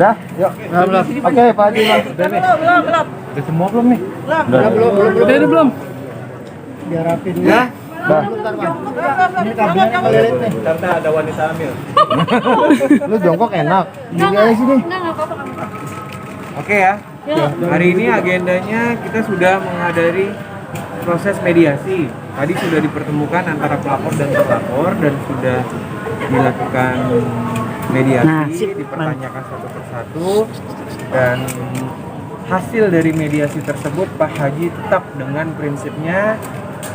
Dah? Yuk. Belum. Oke, Pak Haji. Belum. Udah semua belum nih? Belum. Biar rapi dulu. Ya. Dah. Ini kabelnya ngelilit nih. Karena ada wanita hamil. Lu jongkok enak. Gini aja sini. Enggak apa-apa. Oke ya. Hari ini agendanya kita sudah menghadiri proses mediasi. Tadi sudah dipertemukan antara pelapor dan terlapor dan sudah dilakukan mediasi, dipertanyakan satu persatu, dan hasil dari mediasi tersebut Pak Haji tetap dengan prinsipnya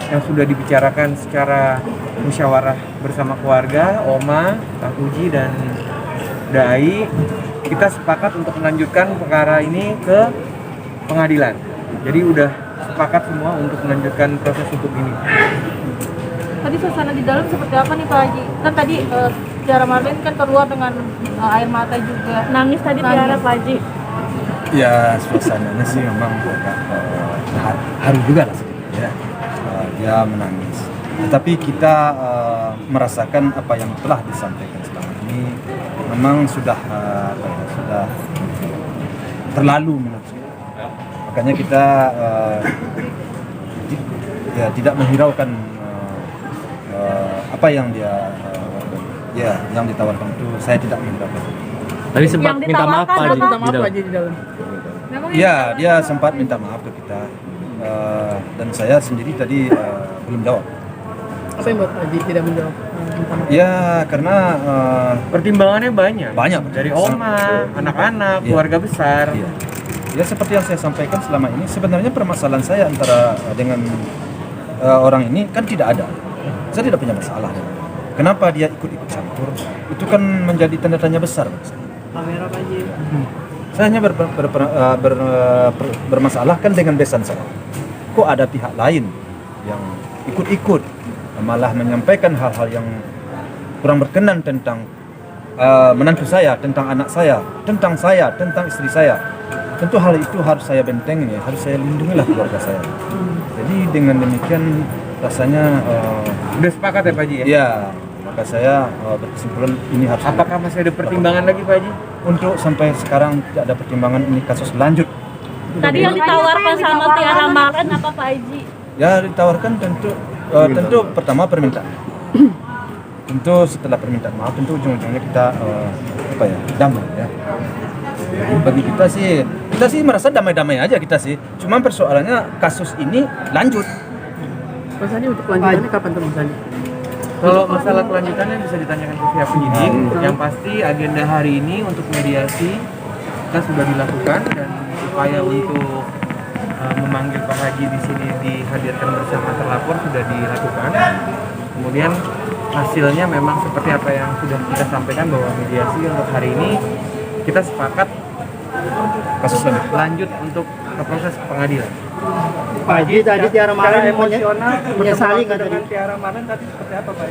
yang sudah dibicarakan secara musyawarah bersama keluarga, Oma, Pak Uji dan Dai. Kita sepakat untuk melanjutkan perkara ini ke pengadilan. Jadi udah sepakat semua untuk melanjutkan proses hukum ini. Tadi suasana di dalam seperti apa nih Pak Haji? Kan tadi Tiara Marlin kan keluar dengan air mata juga. Nangis tadi Tiara Pak Haji. Ya suasananya sih memang agak haru juga lah sedikit ya. Dia menangis. Tetapi kita merasakan apa yang telah disampaikan selama ini memang sudah terlalu menurut saya. Makanya kita ya tidak menghiraukan apa yang dia yang ditawarkan itu, saya tidak menghiraukan. Tadi sempat minta maaf Pak Haji di dalam. Ya, dia sempat minta maaf ke kita. Dan saya sendiri tadi belum jawab. Apa yang buat Pak Haji tidak menjawab? Ya, karena Pertimbangannya banyak. Banyak. Dari Oma, anak-anak, Iya. keluarga besar. iya. Ya seperti yang saya sampaikan selama ini, sebenarnya permasalahan saya antara dengan orang ini kan tidak ada. Saya tidak punya masalah. Kenapa dia ikut-ikut campur? Itu kan menjadi tanda tanya besar. Kamera Pak Haji. Saya hanya bermasalah kan dengan besan saya. Kok ada pihak lain yang ikut-ikut malah menyampaikan hal-hal yang kurang berkenan tentang menantu saya, tentang anak saya, tentang istri saya. Tentu hal itu harus saya bentengin ya, harus saya lindungilah keluarga saya. Jadi dengan demikian rasanya Udah sepakat ya Pak Haji ya? ya maka saya berkesimpulan ini harus. Apakah masih ada pertimbangan lagi Pak Haji? Untuk sampai sekarang tidak ada pertimbangan, ini kasus lanjut. Tadi yang ditawarkan sama Tiara Marlin apa Pak Haji? Ya ditawarkan tentu pertama permintaan. Tentu setelah permintaan maaf tentu ujung-ujungnya kita damai ya. Bagi kita sih merasa damai-damai aja kita sih. Cuma persoalannya kasus ini lanjut. Mas Haji untuk kelanjutannya kapan tuh Mas Haji? Kalau masalah kelanjutannya bisa ditanyakan ke pihak penyidik. Yang pasti agenda hari ini untuk mediasi kita sudah dilakukan dan upaya untuk memanggil Pak Haji di sini dihadirkan bersama terlapor sudah dilakukan. Kemudian hasilnya memang seperti apa yang sudah kita sampaikan bahwa mediasi untuk hari ini kita sepakat Kasus lanjut untuk ke proses pengadilan. Pak Haji tadi Tiara Marlin emosional menyesali nggak tadi? dengan Tiara Marlin tadi seperti apa Pak?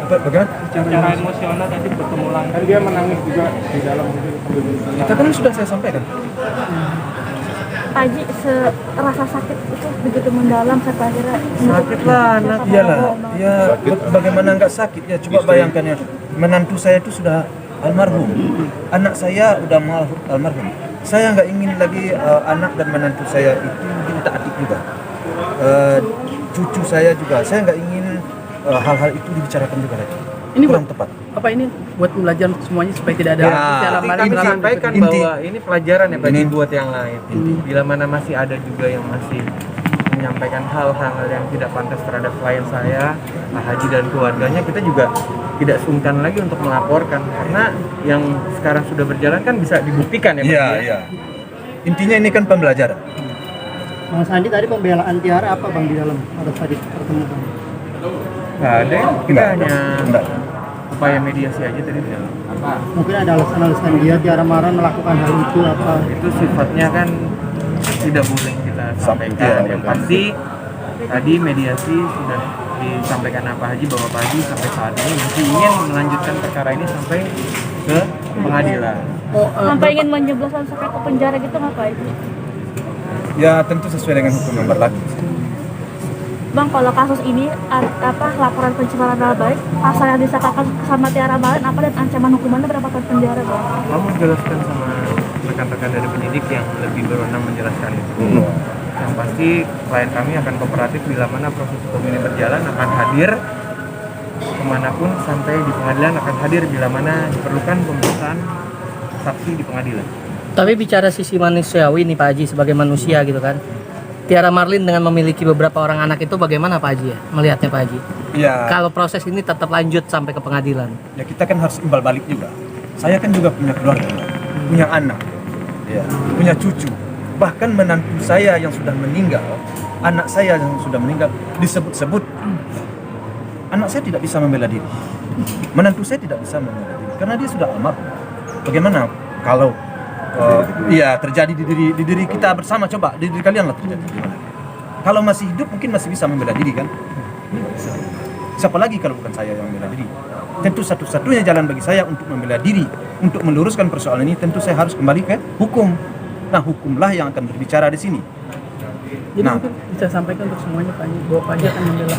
Bagaimana? Secara emosional tadi bertemu langsung. Kan dia menangis juga di dalam Kita kan sudah saya sampaikan. Pak Haji rasa sakit itu begitu mendalam sampai akhirnya Sakit lah anak. Iyalah, ya bagaimana nggak sakit ya. Coba bayangkan ya, menantu saya itu sudah almarhum, anak saya udah almarhum. Saya nggak ingin lagi anak dan menantu saya itu diutak-atik juga. Cucu saya juga, saya nggak ingin hal-hal itu dibicarakan juga lagi. Ini Kurang tepat. Apa ini buat pelajaran untuk semuanya supaya tidak ada Ya, Tiara Kami Marlin sampaikan Inti. bahwa ini pelajaran ya bagi Ini. buat yang lain. Bila mana masih ada juga yang masih menyampaikan hal-hal yang tidak pantas terhadap klien saya, Pak Haji dan keluarganya, kita juga tidak sungkan lagi untuk melaporkan karena yang sekarang sudah berjalan kan bisa dibuktikan ya Pak Iya, Haji, ya. iya. Intinya ini kan pembelajaran. Bang Sandi tadi pembelaan Tiara apa Bang di dalam pada tadi pertemuan? Nggak ada, ya. Kita Nggak. hanya Nggak. upaya mediasi aja tadi di dalam. Mungkin ada alasan-alasan dia Tiara Marlin melakukan hal itu apa? Itu sifatnya kan tidak boleh kita sampaikan. Iya, Yang pasti tadi mediasi sudah disampaikan Pak Haji bahwa Pak Haji sampai saat ini masih ingin melanjutkan perkara ini sampai ke pengadilan. sampai ingin menjebloskan sampai ke penjara gitu nggak Pak Haji? Ya tentu sesuai dengan hukum yang berlaku. Bang, kalau kasus ini laporan pencemaran nama baik, pasal yang disangkakan sama Tiara Marlin apa dan ancaman hukumannya berapa tahun penjara, Bang? Kamu jelaskan sama rekan-rekan dari penyidik yang lebih berwenang menjelaskan itu. Yang pasti klien kami akan kooperatif bila mana proses hukum ini berjalan, akan hadir kemanapun sampai di pengadilan, akan hadir bila mana diperlukan pemeriksaan saksi di pengadilan. Tapi bicara sisi manusiawi nih Pak Haji sebagai manusia gitu kan. Tiara Marlin dengan memiliki beberapa orang anak itu bagaimana Pak Haji ya melihatnya Pak Haji? Ya, Kalau proses ini tetap lanjut sampai ke pengadilan. ya kita kan harus imbal balik juga. Saya kan juga punya keluarga, punya anak, ya, punya cucu. Bahkan menantu saya yang sudah meninggal, anak saya yang sudah meninggal disebut-sebut. Anak saya tidak bisa membela diri, menantu saya tidak bisa membela diri karena dia sudah almarhum. Bagaimana kalau terjadi di diri kita bersama, coba di diri kalian lah terjadi gimana? Kalau masih hidup mungkin masih bisa membela diri kan? Siapa lagi kalau bukan saya yang membela diri? Tentu satu-satunya jalan bagi saya untuk membela diri, untuk meluruskan persoalan ini, tentu saya harus kembali ke hukum. Nah, hukumlah yang akan berbicara di sini. Jadi Nah, mungkin bisa sampaikan untuk semuanya Pak Haji bahwa Pak Haji akan membela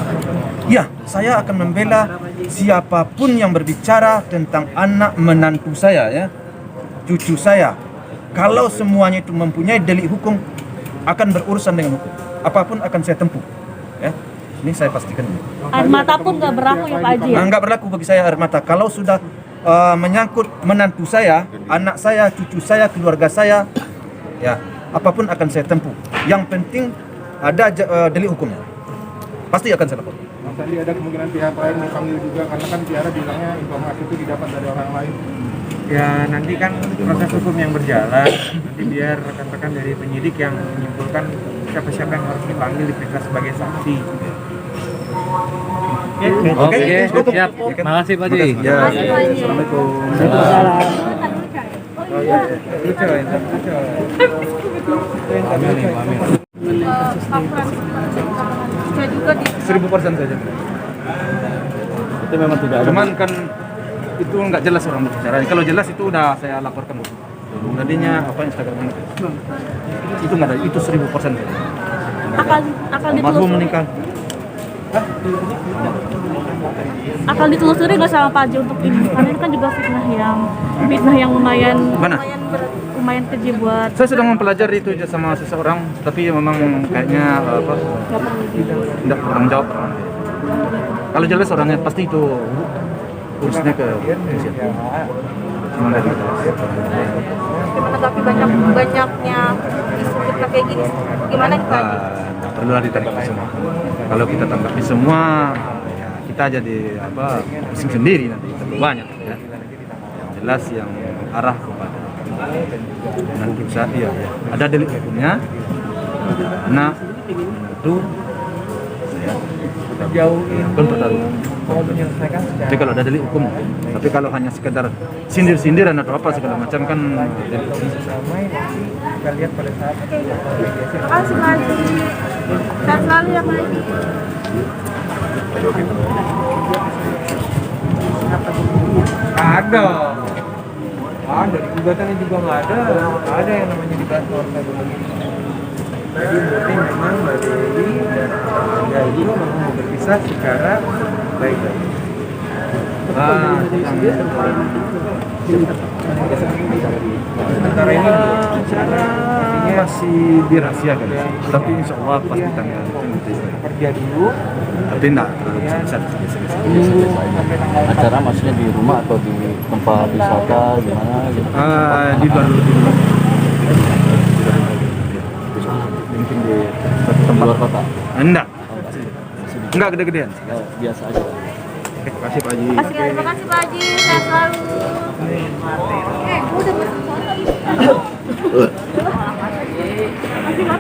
ya, saya akan membela siapapun yang berbicara tentang anak menantu saya, ya, cucu saya. Kalau semuanya itu mempunyai delik hukum, akan berurusan dengan hukum. Apapun akan saya tempuh. Ya, ini saya pastikan. Air mata pun nggak berlaku ya Pak Haji? Nah, nggak berlaku bagi saya air mata. Kalau sudah menyangkut menantu saya, anak saya, cucu saya, keluarga saya, ya, apapun akan saya tempuh. Yang penting ada delik hukumnya. Pasti akan saya lakukan. Mas Andi, ada kemungkinan pihak lain dipanggil juga karena kan Tiara bilangnya informasi itu didapat dari orang lain. Ya nanti kan proses hukum yang berjalan, nanti biar rekan-rekan dari penyidik yang menyimpulkan siapa-siapa yang harus dipanggil diperiksa sebagai saksi. Oke, siap. Makasih Pak Haji. Ya, Makasih, Pak Haji. Assalamualaikum. Laporan saya juga di 1000% saja. Itu memang tidak ada. Cuman kan itu nggak jelas orang berbicara. Kalau jelas itu udah saya laporkan. Tadinya apa Instagram itu nggak ada, itu 1000%. akan Almarhum ditelusuri, meninggal. akan ditelusuri nggak sama Pak Haji untuk ini? Karena ini kan juga fitnah yang lumayan Mana? lumayan keji buat Saya sedang mempelajari itu aja sama seseorang, tapi memang kayaknya nggak perlu tidak bertanggung jawab. Kalau jelas orangnya pasti itu urusnya ke polisi. Cuma nggak jelas. menanggapi banyaknya isu fitnah kayak gini. Gimana kita Haji? Nggak perlu lah ditanggapi semua. Kalau kita tanggapi semua, ya kita jadi pusing sendiri nanti terlalu banyak. Ya. Yang jelas yang arah kepada nanti saat ya ada delik hukumnya. Nah itu Jauh ini pertarungan. mau menyelesaikan secara Tapi kalau ada delik hukum, tapi kalau hanya sekedar sindir-sindiran atau apa segala macam kan delik hukum susah. damai nanti kita lihat pada saat mediasi. Terima kasih Pak Haji. Sehat selalu ya Pak Haji. Ada di gugatannya juga nggak ada yang namanya dibahas keluarga dulu. Jadi murni memang Mbak Dewi dan keluarga itu memang mau berpisah secara baik-baik. Sementara ini Cara masih dirahasiakan, tapi insya Allah pasti tanggal kerja dulu, tapi enggak terlalu besar. Acara maksudnya di rumah atau di tempat wisata gimana gitu? Di luar dulu. Mungkin di suatu Di tempat. luar kota? Enggak. Enggak gede-gedean. Oh, biasa aja. Oke, terima kasih Pak Haji. Terima kasih Pak Haji. Sehat selalu. Udah